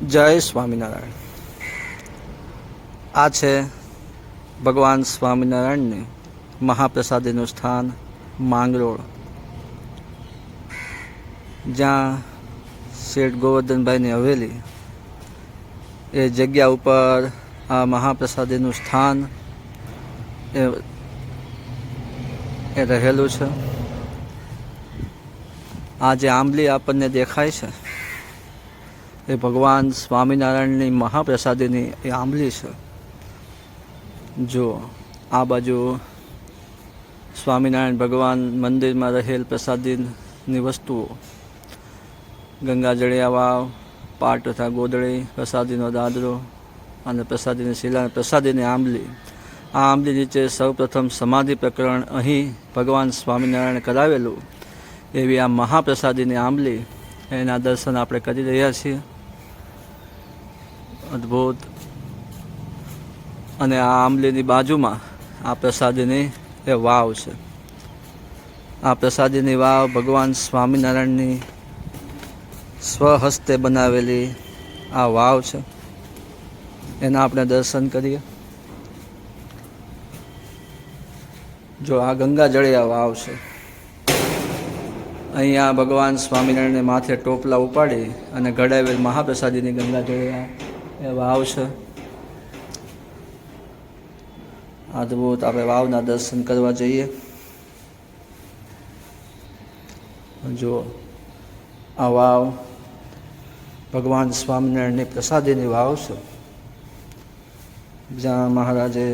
જય સ્વામિનારાયણ। આ છે ભગવાન સ્વામિનારાયણની મહાપ્રસાદીનું સ્થાન માંગરોળ, જ્યાં શેઠ ગોવર્ધનભાઈની હવેલી એ જગ્યા ઉપર આ મહાપ્રસાદીનું સ્થાન એ રહેલું છે। આ જે આંબલી આપણને દેખાય છે એ ભગવાન સ્વામિનારાયણની મહાપ્રસાદીની એ આંબલી છે। જો આ બાજુ સ્વામિનારાયણ ભગવાન મંદિરમાં રહેલ પ્રસાદીની વસ્તુઓ, ગંગાજળિયા વાવ, પાટ તથા ગોદડી, પ્રસાદીનો દાદરો અને પ્રસાદીની શિલા, પ્રસાદીની આંબલી। આ આંબલી નીચે સૌપ્રથમ સમાધિ પ્રકરણ અહીં ભગવાન સ્વામિનારાયણ કરાવેલું એવી આ મહાપ્રસાદીની આંબલી, એના દર્શન આપણે કરી રહ્યા છીએ। અદ્ભુત। અને આ આંબલીની બાજુમાં આ પ્રસાદીની એ વાવ છે। આ પ્રસાદીની વાવ ભગવાન સ્વામિનારાયણની સ્વહસ્તે બનાવેલી આ વાવ છે, એના આપણે દર્શન કરીએ। જો આ ગંગાજળિયા વાવ છે, અહીંયા ભગવાન સ્વામિનારાયણને માથે ટોપલા ઉપાડી અને ઘડાવેલ મહાપ્રસાદીની ગંગાજળિયા એ વાવ છે। અદ્ભુત। આપણે વાવના દર્શન કરવા જઈએ। જો આ વાવ ભગવાન સ્વામિનારાયણની પ્રસાદીની વાવ છે, જ્યાં મહારાજે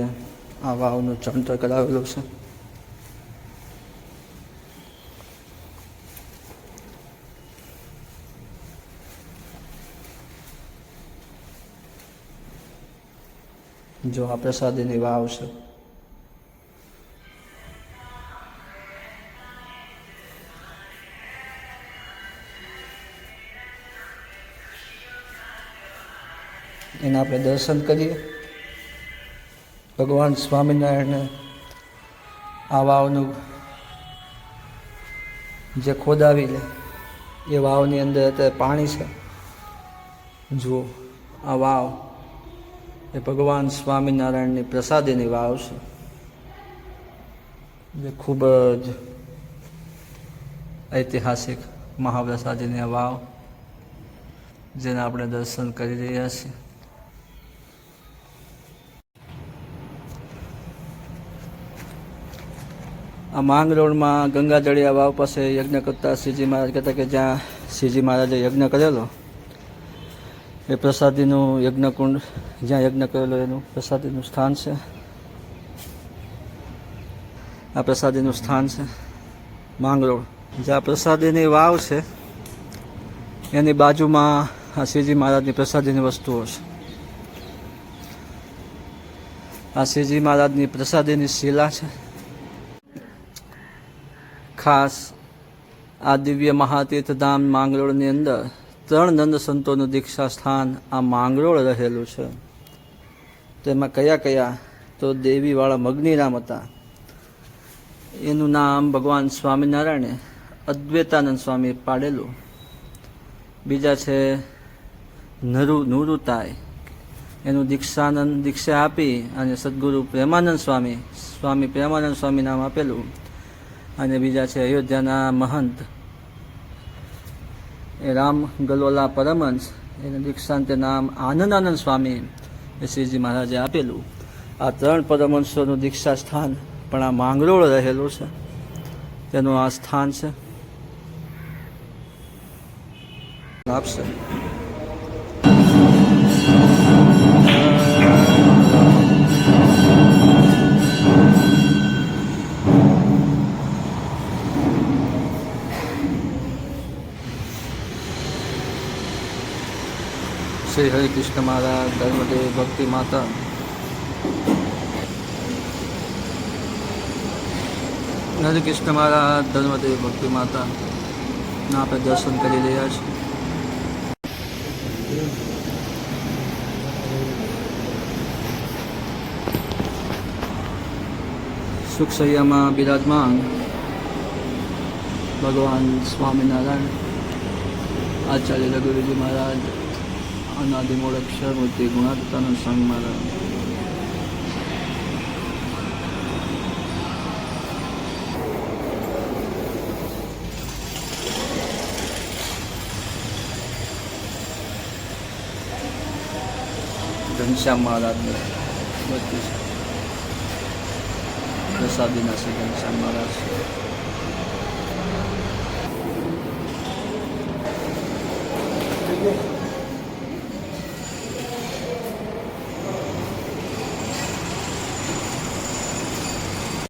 આ વાવનું ચણતર કરાવેલું છે। જો આ પ્રસાદીની વાવ છે। એના આપણે દર્શન કરીએ। ભગવાન સ્વામિનારાયણને આ વાવનું જે ખોદાવી લે એ વાવની અંદર અત્યારે પાણી છે। જુઓ આ વાવ એ ભગવાન સ્વામિનારાયણની પ્રસાદીની વાવ છે, જે ખૂબ જ ઐતિહાસિક મહાપ્રસાદીની વાવ, જેના આપણે દર્શન કરી રહ્યા છીએ। આ માંગરોળમાં ગંગાજળિયા વાવ પાસે યજ્ઞ કરતા શ્રીજી મહારાજ કહેતા કે જ્યાં શ્રીજી મહારાજે યજ્ઞ કરેલો એ પ્રસાદીનું યજ્ઞકુંડ, જ્યાં યજ્ઞ કરેલો એનું પ્રસાદીનું સ્થાન છે। આ પ્રસાદીનું સ્થાન છે માંગરોળ। જ્યાં પ્રસાદીની વાવ છે એની બાજુમાં આ શ્રીજી મહારાજની પ્રસાદીની વસ્તુઓ છે। આ શ્રીજી મહારાજની પ્રસાદીની શિલા છે। ખાસ આ દિવ્ય મહાતીર્થધામ માંગરોળની અંદર 3 નંદ સંતોનું દીક્ષા સ્થાન આ માંગરોળ રહેલું છે। તેમાં કયા કયા તો દેવીવાળા મગ્નિરામ હતા, એનું નામ ભગવાન સ્વામિનારાયણે અદ્વૈતાનંદ સ્વામી પાડેલું। બીજા છે નુરુતાય, એનું દીક્ષા આપી અને સદગુરુ પ્રેમાનંદ સ્વામી પ્રેમાનંદ સ્વામી નામ આપેલું। અને બીજા છે અયોધ્યાના મહંત એ રામ ગલોલા પરમહંસ, એનું દીક્ષાંતે નામ આનંદાનંદ સ્વામી એ શ્રીજી મહારાજે આપેલું। આ 3 પરમહંસોનું દીક્ષા સ્થાન પણ આ માંગરોળ રહેલું છે, તેનું આ સ્થાન છે આપશે। શ્રી હરિકૃષ્ણ મહારાજ, ધર્મદેવ, ભક્તિ માતા, હરિકૃષ્ણ મહારાજ, ધર્મદેવ, ભક્તિ માતા ના આપણે દર્શન કરી રહ્યા છીએ। સુખસૈયામાં બિરાજમાન ભગવાન સ્વામિનારાયણ, આચાર્ય રઘુવીરજી મહારાજ અનાદિમૂળ અક્ષર મૂર્તિ ગુણાત્મકતાનો સંગ મારા ઘનશ્યામ મહારાજ 32 પ્રસાદીના શ્રી ઘનશ્યામ મહારાજ Thank you.